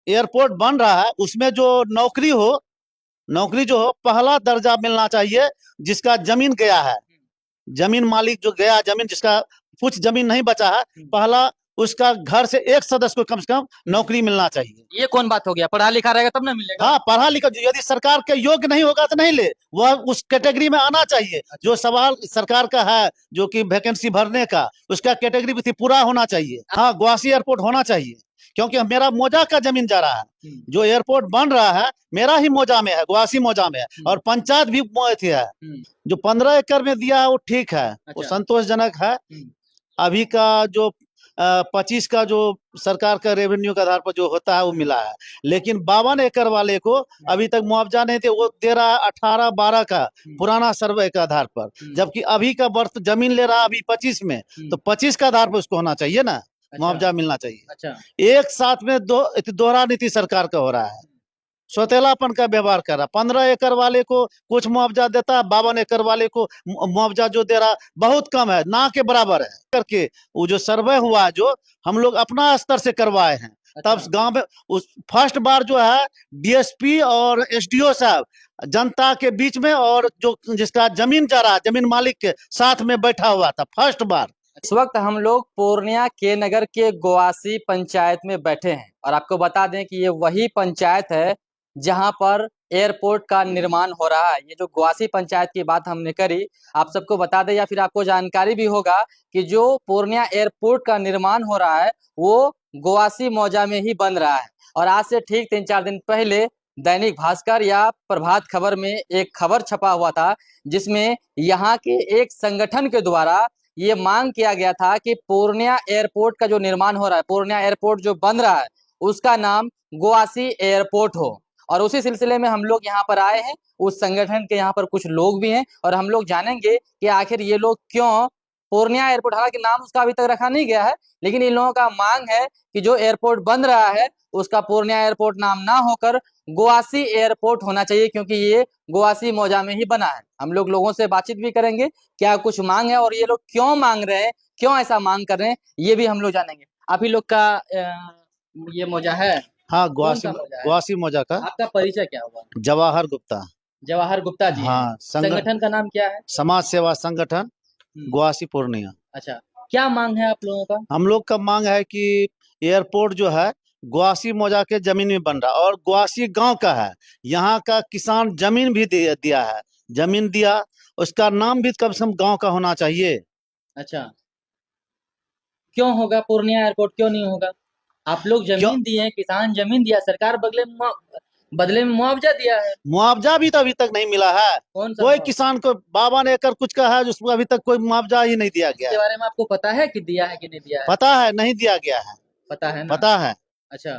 Airport बन रहा है उसमें जो नौकरी जो हो पहला दर्जा मिलना चाहिए। जिसका जमीन गया है, जमीन मालिक जो गया जमीन, जिसका कुछ जमीन नहीं बचा है, पहला उसका घर से एक सदस्य को कम से कम नौकरी मिलना चाहिए। ये कौन बात हो गया? पढ़ा लिखा रहेगा तब ना मिलेगा। हाँ, पढ़ा लिखा यदि सरकार के योग्य नहीं होगा तो नहीं ले, वह उस कैटेगरी में आना चाहिए। जो सवाल सरकार का है जो कि वैकेंसी भरने का, उसका कैटेगरी भी पूरा होना चाहिए। हाँ, गुवासी एयरपोर्ट होना चाहिए, क्योंकि मेरा मौजा का जमीन जा रहा है। जो एयरपोर्ट बन रहा है मेरा ही मौजा में है, गुवासी मौजा में है, और पंचायत भी है। जो 15 एकड़ में दिया है वो ठीक है, वो संतोषजनक है। अभी का जो 25 का जो सरकार का रेवेन्यू के आधार पर जो होता है वो मिला है, लेकिन 52 एकड़ वाले को अभी तक मुआवजा नहीं थे। वो दे रहा है 18-12 का पुराना सर्वे के आधार पर, जबकि अभी का वर्ष जमीन ले रहा है अभी 25 में, तो 25 का आधार पर उसको होना चाहिए ना, मुआवजा मिलना चाहिए। अच्छा, एक साथ में दोहरा नीति सरकार का हो रहा है, सौतेलापन का व्यवहार कर रहा। 15 एकड़ वाले को कुछ मुआवजा देता है, 52 एकड़ वाले को मुआवजा जो दे रहा बहुत कम है, ना के बराबर है। करके वो जो सर्वे हुआ जो हम लोग अपना स्तर से करवाए हैं, तब गांव में उस फर्स्ट बार जो है डीएसपी और एसडीओ साहब जनता के बीच में, और जो जिसका जमीन जा रहा जमीन मालिक के साथ में बैठा हुआ था फर्स्ट बार। इस वक्त हम लोग पूर्णिया के नगर के गुवासी पंचायत में बैठे हैं और आपको बता दें कि ये वही पंचायत है जहां पर एयरपोर्ट का निर्माण हो रहा है। ये जो गुवासी पंचायत की बात हमने करी, आप सबको बता दें या फिर आपको जानकारी भी होगा कि जो पूर्णिया एयरपोर्ट का निर्माण हो रहा है वो गुवासी मौजा में ही बन रहा है। और आज से ठीक 3-4 दिन पहले दैनिक भास्कर या प्रभात खबर में एक खबर छपा हुआ था, जिसमें यहाँ के एक संगठन के द्वारा ये मांग किया गया था कि पूर्णिया एयरपोर्ट का जो निर्माण हो रहा है, पूर्णिया एयरपोर्ट जो बन रहा है, उसका नाम गुवासी एयरपोर्ट हो। और उसी सिलसिले में हम लोग यहाँ पर आए हैं, उस संगठन के यहाँ पर कुछ लोग भी हैं और हम लोग जानेंगे कि आखिर ये लोग क्यों पूर्णिया एयरपोर्ट, हालांकि नाम उसका अभी तक रखा नहीं गया है, लेकिन इन लोगों का मांग है कि जो एयरपोर्ट बन रहा है उसका पूर्णिया एयरपोर्ट नाम ना होकर गुवासी एयरपोर्ट होना चाहिए, क्योंकि ये गुवासी मौजा में ही बना है। हम लोग लोगों से बातचीत भी करेंगे, क्या कुछ मांग है और ये लोग क्यों मांग रहे हैं, क्यों ऐसा मांग कर रहे हैं, ये भी हम लोग जानेंगे। आप ही लोग का ये मौजा है? हाँ, कौन सा मौजा है? गुवासी मौजा का। आपका परिचय क्या हुआ? जवाहर गुप्ता। जवाहर गुप्ता जी। हाँ, संगठन का नाम क्या है? समाज सेवा संगठन गुवासी पूर्णिया। अच्छा, क्या मांग है आप लोगों का? हम लोग का मांग है कि एयरपोर्ट जो है गुवासी मौजा के जमीन में बन रहा, और गुवासी गांव का है। यहाँ का किसान जमीन भी दिया है, जमीन दिया, उसका नाम भी कम से कम गांव का होना चाहिए। अच्छा, क्यों होगा? पूर्णिया एयरपोर्ट क्यों नहीं होगा? आप लोग जमीन दिए हैं, किसान जमीन दिया, सरकार बदले में मुआवजा दिया है। मुआवजा भी तो अभी तक नहीं मिला है। कौन सा कोई मुआवजा? किसान को 52 एकड़ कुछ का है, जिसको अभी तक कोई मुआवजा ही नहीं दिया गया इसके है। बारे में आपको पता है कि दिया है कि नहीं दिया है? पता है, नहीं दिया गया है। पता है ना? पता है। अच्छा,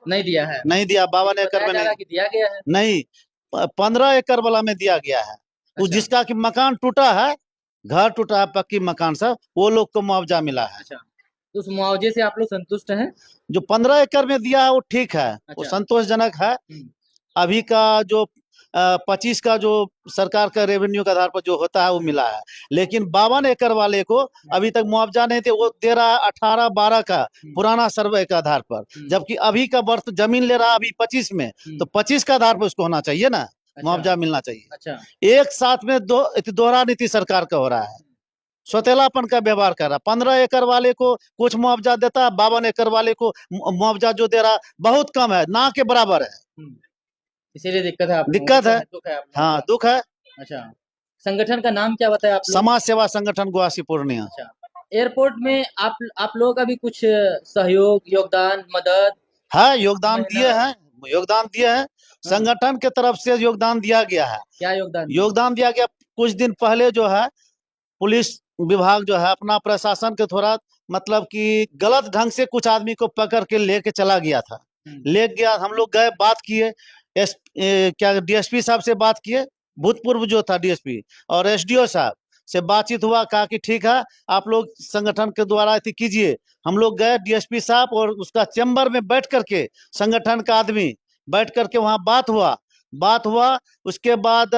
नहीं दिया है? नहीं दिया, 52 एकड़ में नहीं। कि दिया गया है? नहीं, 15 एकड़ वाला में दिया गया है। उस जिसका कि मकान टूटा है, घर टूटा है, पक्की मकान सब, वो लोग को मुआवजा मिला है। अच्छा, तो उस मुआवजे से आप लोग संतुष्ट हैं? जो 15 एकड़ में दिया है वो ठीक है, वो संतोषजनक है। अभी का जो 25 का जो सरकार का रेवेन्यू के आधार पर जो होता है वो मिला है, लेकिन 52 एकड़ वाले को अभी तक मुआवजा नहीं थे। वो दे रहा है 18-12 का पुराना सर्वे के आधार पर, जबकि अभी का वर्ष जमीन ले रहा है अभी 25 में, तो 25 का आधार पर उसको होना चाहिए ना, मुआवजा मिलना चाहिए। अच्छा, एक साथ में दोहरा नीति सरकार का हो रहा है, सौतेलापन का व्यवहार कर रहा। 15 एकड़ वाले को कुछ मुआवजा देता है, 52 एकड़ वाले को मुआवजा जो दे रहा बहुत कम है, ना के बराबर है। इसीलिए दिक्कत है आपको? दिक्कत है, दुख है आपको? हाँ दुख है। अच्छा, संगठन का नाम क्या बताया आप लोग? समाज सेवा संगठन गुवासी पूर्णिया। अच्छा, एयरपोर्ट में आप लोगों का भी कुछ सहयोग, योगदान, मदद है, योगदान दिए हैं, योगदान दिए हैं। संगठन के तरफ से योगदान दिया गया है। क्या योगदान? योगदान दिया गया, कुछ दिन पहले जो है पुलिस विभाग जो है अपना प्रशासन के थोड़ा मतलब कि गलत ढंग से कुछ आदमी को पकड़ के लेके चला गया था। ले गया, हम लोग गए, बात किए, क्या डीएसपी साहब से बात किए, भूतपूर्व जो था डीएसपी, और एसडीओ साहब से बातचीत हुआ, कहा कि ठीक है आप लोग संगठन के द्वारा अति कीजिए। हम लोग गए, डीएसपी साहब और उसका चैम्बर में बैठ करके संगठन का आदमी बैठ करके वहां बात हुआ। उसके बाद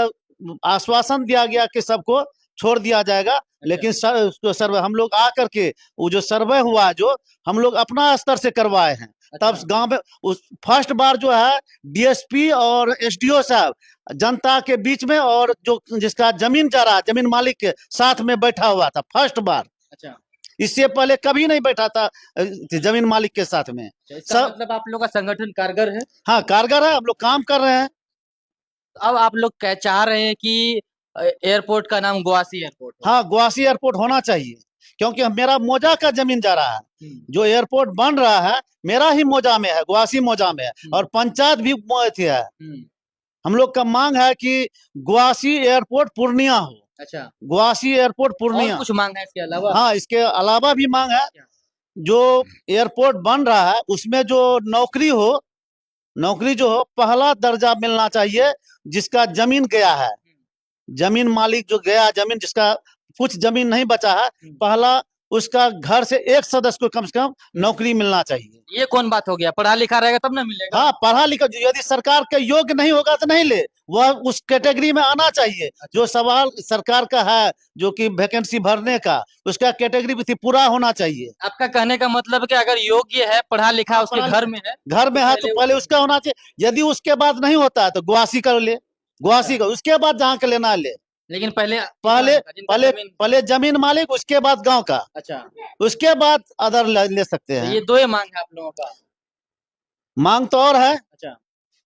आश्वासन दिया गया कि सबको छोड़ दिया जाएगा। लेकिन उसको सर्वे हम लोग आकर के वो जो सर्वे हुआ है, जो हम लोग अपना स्तर से करवाए हैं, तब गांव में उस फर्स्ट बार जो है डीएसपी और एसडीओ साहब जनता के बीच में, और जो जिसका जमीन जा रहा है जमीन मालिक के साथ में बैठा हुआ था फर्स्ट बार। अच्छा, इससे पहले कभी नहीं बैठा था जमीन मालिक के साथ में। इसका मतलब आप लोग का संगठन कारगर है। हाँ, कारगर है, हम लोग काम कर रहे हैं। अब आप लोग क्या चाह रहे हैं कि एयरपोर्ट का नाम गोवासी एयरपोर्ट हो? हाँ, गोवासी एयरपोर्ट होना चाहिए, क्योंकि मेरा मौजा का जमीन जा रहा है। जो एयरपोर्ट बन रहा है मेरा ही मौजा में है, गोवासी मौजा में है, और पंचायत भी थी है। हम लोग का मांग है कि गोवासी एयरपोर्ट पूर्णिया हो। अच्छा, गोवासी एयरपोर्ट पूर्णिया। कुछ मांग है इसके अलावा? हाँ, इसके अलावा भी मांग है, जो एयरपोर्ट बन रहा है उसमें जो नौकरी जो हो पहला दर्जा मिलना चाहिए। जिसका जमीन गया है, जमीन मालिक जो गया, जमीन जिसका कुछ जमीन नहीं बचा है, पहला उसका घर से एक सदस्य को कम से कम नौकरी मिलना चाहिए। ये कौन बात हो गया? पढ़ा लिखा रहेगा तब ना मिलेगा। हाँ, पढ़ा लिखा यदि सरकार के योग्य नहीं होगा तो नहीं ले, वह उस कैटेगरी में आना चाहिए। जो सवाल सरकार का है जो कि वैकेंसी भरने का, उसका कैटेगरी भी पूरा होना चाहिए। आपका कहने का मतलब कि अगर योग्य है, पढ़ा लिखा उसके घर में है, तो पहले उसका होना चाहिए। यदि उसके बाद नहीं होता है तो गोवासी कर ले, गोवासी का, उसके बाद जहाँ के लेना ले। लेकिन पहले पहले जमीन मालिक, उसके बाद गांव का। अच्छा, उसके बाद अदर ले सकते हैं। ये दो ही मांग है आप लोगों का? मांग तो और है। अच्छा,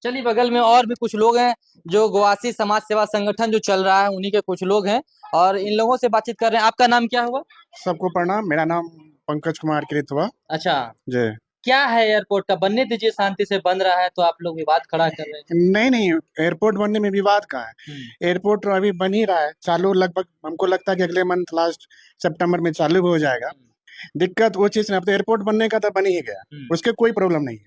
चलिए बगल में और भी कुछ लोग हैं जो गोवासी समाज सेवा संगठन जो चल रहा है उन्हीं के कुछ लोग हैं, और इन लोगों से बातचीत कर रहे हैं। आपका नाम क्या हुआ? सबको प्रणाम, मेरा नाम पंकज कुमार कृत हुआ। अच्छा जी, क्या है एयरपोर्ट का? बनने दीजिए, शांति से बन रहा है तो आप लोग विवाद खड़ा कर रहे हैं। नहीं, एयरपोर्ट बनने में विवाद का है। एयरपोर्ट अभी बन ही रहा है, चालू लगभग हमको लगता है कि अगले मंथ लास्ट सितंबर में चालू हो जाएगा। दिक्कत वो चीज नहीं, अब तो एयरपोर्ट बनने का तो बन ही गया, उसके कोई प्रॉब्लम नहीं है।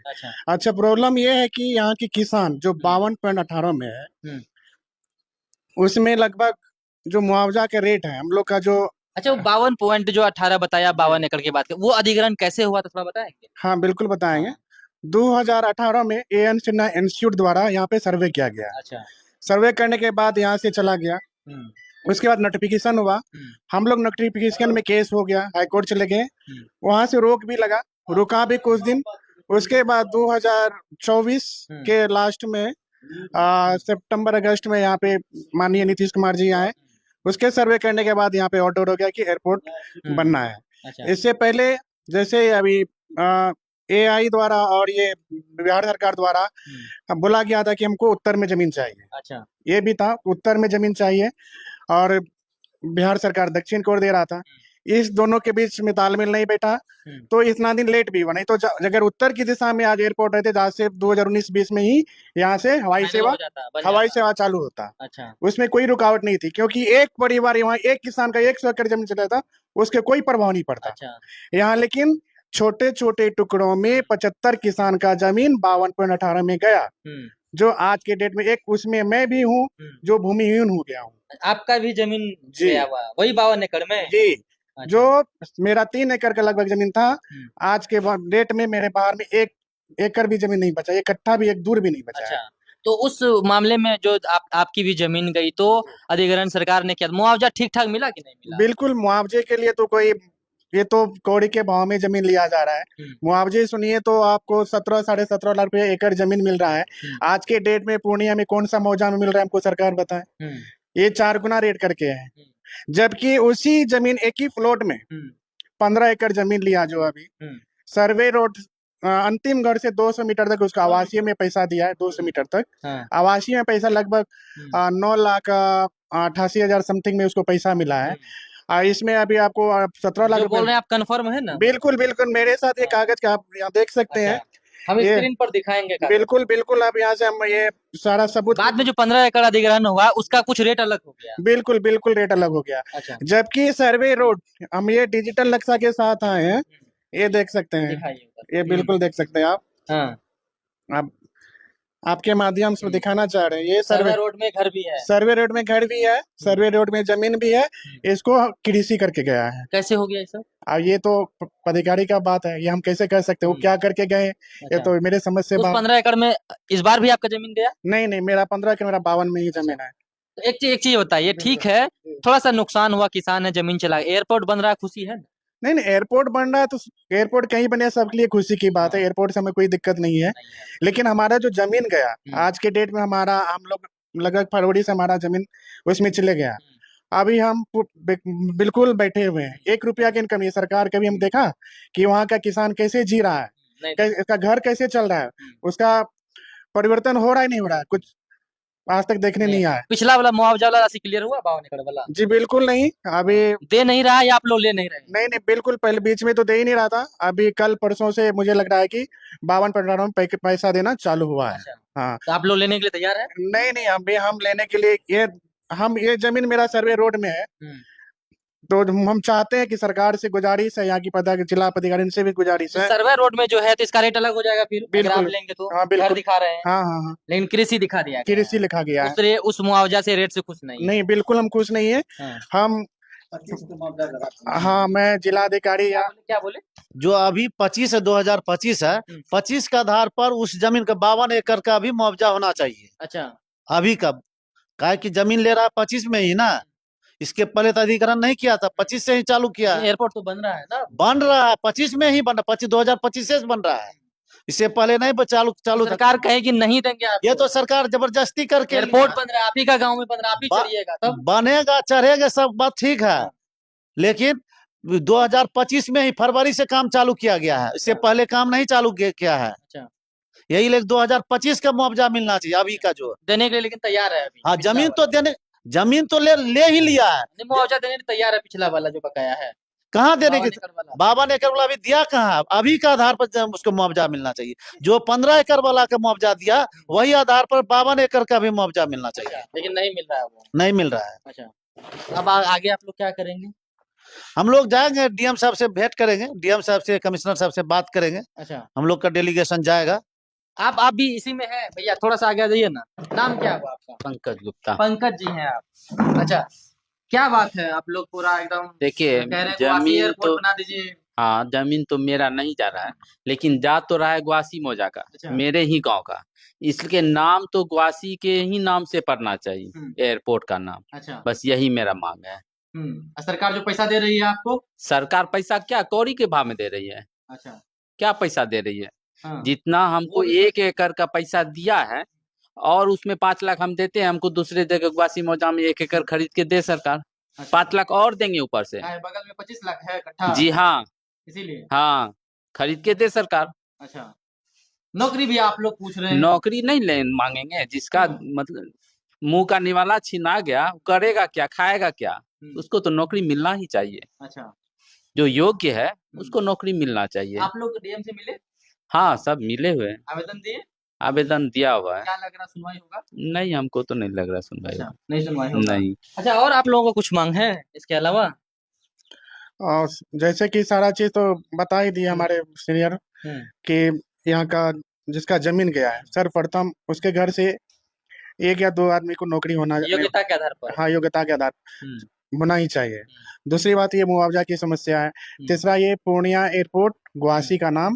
अच्छा, प्रॉब्लम ये है कि यहाँ की किसान जो 52.18 में है, उसमें लगभग जो मुआवजा के रेट है हम लोग का जो। अच्छा, वो 52.18 बताया, 52 एकड़ की बात, वो अधिग्रहण कैसे हुआ था थोड़ा बताएंगे? हाँ बिल्कुल बताएंगे। 2018 में एएन सिन्हा इंस्टीट्यूट द्वारा यहाँ पे सर्वे किया गया। अच्छा, सर्वे करने के बाद यहाँ से चला गया, उसके बाद नोटिफिकेशन हुआ, हम लोग नोटिफिकेशन में केस हो गया, हाई कोर्ट चले गए, वहां से रोक भी लगा, रुका भी कुछ दिन। उसके बाद 2024 के लास्ट में सितंबर अगस्त में यहाँ पे माननीय नीतीश कुमार जी आए, उसके सर्वे करने के बाद यहाँ पे ऑर्डर हो गया कि एयरपोर्ट बनना है। अच्छा। इससे पहले जैसे अभी एआई द्वारा और ये बिहार सरकार द्वारा बोला गया था कि हमको उत्तर में जमीन चाहिए। अच्छा, ये भी था, उत्तर में जमीन चाहिए, और बिहार सरकार दक्षिण को दे रहा था। इस दोनों के बीच में तालमेल नहीं बैठा, तो इतना दिन लेट भी हुआ। नहीं तो अगर उत्तर की दिशा में आज एयरपोर्ट रहते, आज से 2019-20 में ही यहाँ से हवाई सेवा चालू होता। अच्छा, उसमें कोई रुकावट नहीं थी, क्योंकि एक परिवार वहाँ, एक किसान का 100 एकड़ जमीन चला था, उसके कोई प्रभाव नहीं पड़ता। अच्छा। यहाँ लेकिन छोटे छोटे टुकड़ों में 75 किसान का जमीन 52.18 में गया, जो आज के डेट में एक उसमें मैं भी हूँ जो भूमिहीन हो गया हूँ। आपका भी जमीन गया हुआ वही 52 एकड़ में? जी। अच्छा। जो मेरा 3 एकड़ का लगभग जमीन था, आज के डेट में मेरे बाहर में 1 एकड़ भी जमीन नहीं बचा, 1 कट्ठा भी, 1 दूर भी नहीं बचा। अच्छा, तो उस मामले में जो आपकी भी जमीन गई, तो अधिग्रहण सरकार ने क्या मुआवजा ठीक ठाक मिला कि नहीं मिला? बिल्कुल, मुआवजे के लिए तो कोई, ये तो कौड़ी के भाव में जमीन लिया जा रहा है। मुआवजे सुनिए तो आपको 17 साढ़े 17 लाख रुपए एकड़ जमीन मिल रहा है। आज के डेट में पूर्णिया में कौन सा मुआवजा में मिल रहा है हमको सरकार बताए? ये 4 गुना रेट करके है, जबकि उसी जमीन एक ही फ्लोट में 15 एकड़ जमीन लिया, जो अभी सर्वे रोड अंतिम घर से 200 मीटर तक उसका आवासीय में पैसा दिया है, 200 मीटर तक आवासीय में पैसा लगभग 9,88,000 समथिंग में उसको पैसा मिला है। इसमें अभी आपको 17 लाख बोल रहे हैं आप, कंफर्म है ना? बिल्कुल बिल्कुल, मेरे साथ ये कागज का आप यहाँ देख सकते हैं। हम स्क्रीन पर दिखाएंगे। बिल्कुल बिल्कुल, अब यहाँ से हम ये सारा सबूत। बाद में जो 15 एकड़ अधिग्रहण हुआ उसका कुछ रेट अलग हो गया? बिल्कुल बिल्कुल, रेट अलग हो गया। अच्छा। जबकि सर्वे रोड हम ये डिजिटल नक्शा के साथ आए हैं, ये देख सकते हैं, ये बिल्कुल देख सकते हैं आप। हाँ, आपके माध्यम से दिखाना चाह रहे हैं। ये सर्वे रोड में घर भी है, सर्वे रोड में घर भी है, सर्वे रोड में जमीन भी है, इसको कृषि करके गया है। कैसे हो गया सर? अब ये तो पदाधिकारी का बात है, ये हम कैसे कर सकते हैं, वो क्या करके गए। अच्छा। ये तो मेरे समझ से 15 एकड़ में इस बार भी आपका जमीन गया? नहीं, मेरा 15 एकड़, मेरा 52 में ही जमीन है। तो एक चीज बताइए, ठीक है, थोड़ा सा नुकसान हुआ, किसान है, जमीन चला, एयरपोर्ट बन रहा है, खुशी है? नहीं नहीं, एयरपोर्ट बन रहा है तो एयरपोर्ट कहीं बने सबके लिए खुशी की बात है, हाँ। एयरपोर्ट से हमें कोई दिक्कत नहीं है। नहीं है। लेकिन हमारा जो जमीन गया हम्म। आज के डेट में, हमारा हम लोग लगभग फरवरी से हमारा जमीन उसमें चले गया। अभी हम बिल्कुल बैठे हुए हैं, 1 रुपया की इनकम नहीं है। सरकार कभी हम देखा कि वहाँ का किसान कैसे जी रहा है, नहीं इसका घर कैसे चल रहा है, उसका परिवर्तन हो रहा है नहीं हो रहा है, कुछ आज तक देखने नहीं आया। पिछला वाला मुआवजा वाला राशि क्लियर हुआ, 52 एकड़ वाला? जी बिल्कुल नहीं, अभी दे नहीं रहा है या आप लोग ले नहीं रहे? नहीं नहीं बिल्कुल, पहले बीच में तो दे ही नहीं रहा था, अभी कल परसों से मुझे लग रहा है कि 52 में पैसा देना चालू हुआ है। अच्छा। हाँ तो आप लोग लेने के लिए तैयार है? नहीं नहीं, अभी हम लेने के लिए ये जमीन मेरा सर्वे रोड में है, तो हम चाहते हैं कि सरकार से गुजारिश है, यहाँ की जिला पदाधिकारी से भी गुजारिश है। सर्वे रोड में जो है तो इसका रेट अलग हो जाएगा फिर, अगर आप बिल्कुल। लेंगे तो। हाँ घर बिल्कुल। दिखा रहे हैं, हाँ हाँ हाँ, लेकिन कृषि दिखा दिया गया कृषि है। लिखा गया है। उस मुआवजा से, रेट से खुश नहीं है? नहीं बिल्कुल हम खुश नहीं है। हाँ। हम हाँ, मैं जिलाधिकारी या क्या बोले? जो अभी 25 है, 2025 है, 25 का आधार पर उस जमीन का 52 एकड़ का भी मुआवजा होना चाहिए अच्छा। अभी का। काहे कि जमीन ले रहा है 25 में ही ना, इसके पहले तो अधिग्रहण नहीं किया था, 25 से ही चालू किया है। एयरपोर्ट तो बन रहा है ना? बन रहा है 25 में ही, बन रहा 2025 से बन रहा है, इससे पहले नहीं चालू चालू था। सरकार कहेगी नहीं देंगे आपको। ये तो सरकार जबरदस्ती करके एयरपोर्ट बन रहा है, आप ही का गांव में बन रहा है, आप ही बा- चढ़िएगा तब। बनेगा, चढ़ेगा, सब बात ठीक है, लेकिन 2025 में ही फरवरी से काम चालू किया गया है, इससे पहले काम नहीं चालू किया है। अच्छा। यही लेकिन 2025 का मुआवजा मिलना चाहिए अभी का जो। देने के लिए लेकिन तैयार है अभी? हाँ, पिछला जमीन वाला। तो देने, जमीन तो ले ही लिया है, नहीं, मुआवजा देने के लिए तैयार है, पिछला वाला जो बकाया है। कहाँ देने की? 52 एकड़ वाला। 52 एकड़ वाला अभी दिया कहाँ? अभी का आधार पर उसको मुआवजा मिलना चाहिए। जो 15 एकड़ वाला का मुआवजा दिया, वही आधार पर 52 एकड़ का भी मुआवजा मिलना चाहिए। लेकिन नहीं मिल रहा है वो। नहीं मिल रहा है। अच्छा। अब आगे आप लोग क्या करेंगे? हम लोग जाएंगे, डीएम साहब से भेंट करेंगे, डीएम साहब से, कमिश्नर साहब से बात करेंगे। अच्छा। हम लोग का डेलीगेशन जाएगा। आप भी इसी में है भैया, थोड़ा सा आगे आ जाइए ना। नाम क्या हुआ आपका? पंकज गुप्ता। पंकज जी हैं आप? अच्छा, क्या बात है, आप लोग पूरा एकदम देखिए, कह रहे हैं गुवासी जमीन एयरपोर्ट तो, बना दीजिए। हाँ, जमीन तो मेरा नहीं जा रहा है, लेकिन जा तो रहा है ग्वासी मौजा का, अच्छा। मेरे ही गांव का। इसके नाम तो ग्वासी के ही नाम से पड़ना चाहिए, एयरपोर्ट का नाम। अच्छा। बस यही मेरा मांग है। सरकार जो पैसा दे रही है आपको? सरकार पैसा क्या कौड़ी के भाव में दे रही है? अच्छा। क्या पैसा दे रही है? हाँ। जितना हमको 1 एकड़ का पैसा दिया है, और उसमें 5 लाख हम देते हैं, हमको दूसरे जगह ग्वासी मौजा में 1 एकड़ खरीद के दे सरकार। अच्छा। 5 लाख और देंगे ऊपर से। बगल में 25 लाख है इकट्ठा। जी हाँ, इसीलिए। हाँ, खरीद के दे सरकार। अच्छा। नौकरी भी आप लोग पूछ रहे हैं? नौकरी नहीं ले मांगेंगे, जिसका मतलब मुंह का निवाला छीना गया, करेगा क्या, खाएगा क्या? उसको तो नौकरी मिलना ही चाहिए। अच्छा। जो योग्य है उसको नौकरी मिलना चाहिए। आप लोग डीएम से मिले? हाँ, सब मिले हुए हैं, आवेदन दिए? आवेदन दिया हुआ है। क्या लग रहा, सुनवाई होगा? नहीं, हमको तो नहीं लग रहा सुनवाई अच्छा, होगा। नहीं सुनवाई होगा। नहीं। अच्छा, और आप लोगों को कुछ मांग है इसके अलावा? और जैसे कि सारा चीज तो बता ही दिया हमारे सीनियर कि यहाँ का जिसका जमीन गया है, सर्वप्रथम उसके घर से 1 या 2 आदमी को नौकरी होना, योग्यता के आधार पर। हाँ, योग्यता के आधार होना ही चाहिए। दूसरी बात ये मुआवजा की समस्या है। तीसरा ये पूर्णिया एयरपोर्ट ग्वासी का नाम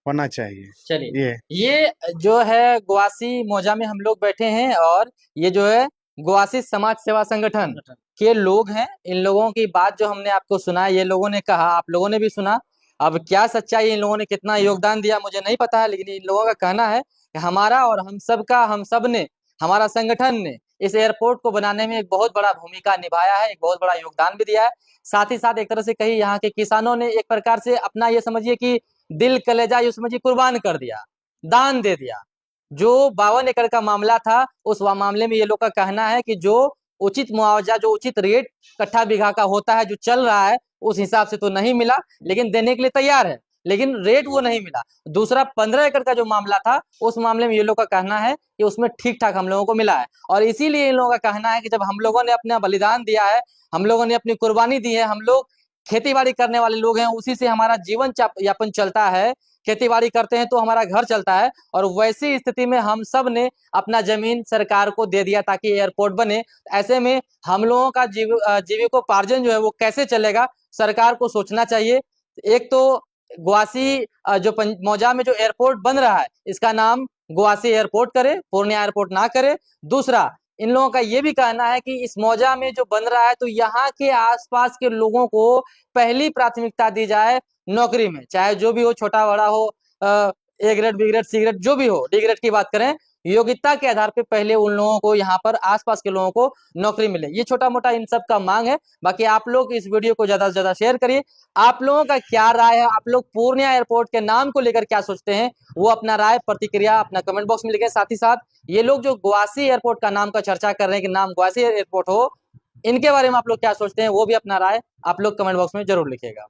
होना चाहिए। चलिए, ये जो है ग्वासी मौजा में हम लोग बैठे हैं, और ये जो है ग्वासी समाज सेवा संगठन के लोग हैं। इन लोगों की बात जो हमने आपको सुना, ये लोगों ने कहा, आप लोगों ने भी सुना। अब क्या सच्चाई, इन लोगों ने कितना योगदान दिया मुझे नहीं पता है, लेकिन इन लोगों का कहना है कि हमारा और हम सब ने, हमारा संगठन ने इस एयरपोर्ट को बनाने में एक बहुत बड़ा भूमिका निभाया है, एक बहुत बड़ा योगदान भी दिया है। साथ ही साथ एक तरह से कही, यहाँ के किसानों ने एक प्रकार से अपना, ये समझिए कि दिल कलेजा, ये समझिए कुर्बान कर दिया, दान दे दिया। जो 52 एकड़ का मामला था, उस मामले में ये लोग का कहना है कि जो उचित मुआवजा, जो उचित रेट कट्ठा बीघा का होता है, जो चल रहा है, उस हिसाब से तो नहीं मिला, लेकिन देने के लिए तैयार है, लेकिन रेट वो नहीं मिला। दूसरा 15 एकड़ का जो मामला था, उस मामले में ये लोग का कहना है कि उसमें ठीक ठाक हम लोगों को मिला है। और इसीलिए इन लोगों का कहना है कि जब हम लोगों ने अपना बलिदान दिया है, हम लोगों ने अपनी कुर्बानी दी है, हम लोग खेती बाड़ी करने वाले लोग हैं, उसी से हमारा जीवन यापन चलता है, खेती बाड़ी करते हैं तो हमारा घर चलता है, और वैसी स्थिति में हम सब ने अपना जमीन सरकार को दे दिया ताकि एयरपोर्ट बने। ऐसे में हम लोगों का जीविकोपार्जन जो है वो कैसे चलेगा, सरकार को सोचना चाहिए। एक तो ग्वासी जो मौजा में जो एयरपोर्ट बन रहा है, इसका नाम ग्वासी एयरपोर्ट करे, पूर्णिया एयरपोर्ट ना करे। दूसरा, इन लोगों का ये भी कहना है कि इस मौजा में जो बन रहा है तो यहाँ के आसपास के लोगों को पहली प्राथमिकता दी जाए नौकरी में, चाहे जो भी हो, छोटा बड़ा हो, A grade, B grade, C grade, जो भी हो, डी ग्रेड की बात करें, योग्यता के आधार पे पहले उन लोगों को यहाँ पर आसपास के लोगों को नौकरी मिले। ये छोटा मोटा इन सब का मांग है। बाकी आप लोग इस वीडियो को ज्यादा से ज्यादा शेयर करिए। आप लोगों का क्या राय है, आप लोग पूर्णिया एयरपोर्ट के नाम को लेकर क्या सोचते हैं, वो अपना राय प्रतिक्रिया अपना कमेंट बॉक्स में लिखें। साथ ही साथ ये लोग जो गवासी एयरपोर्ट का नाम का चर्चा कर रहे हैं कि नाम गवासी एयरपोर्ट हो, इनके बारे में आप लोग क्या सोचते हैं, वो भी अपना राय आप लोग कमेंट बॉक्स में जरूर लिखिएगा।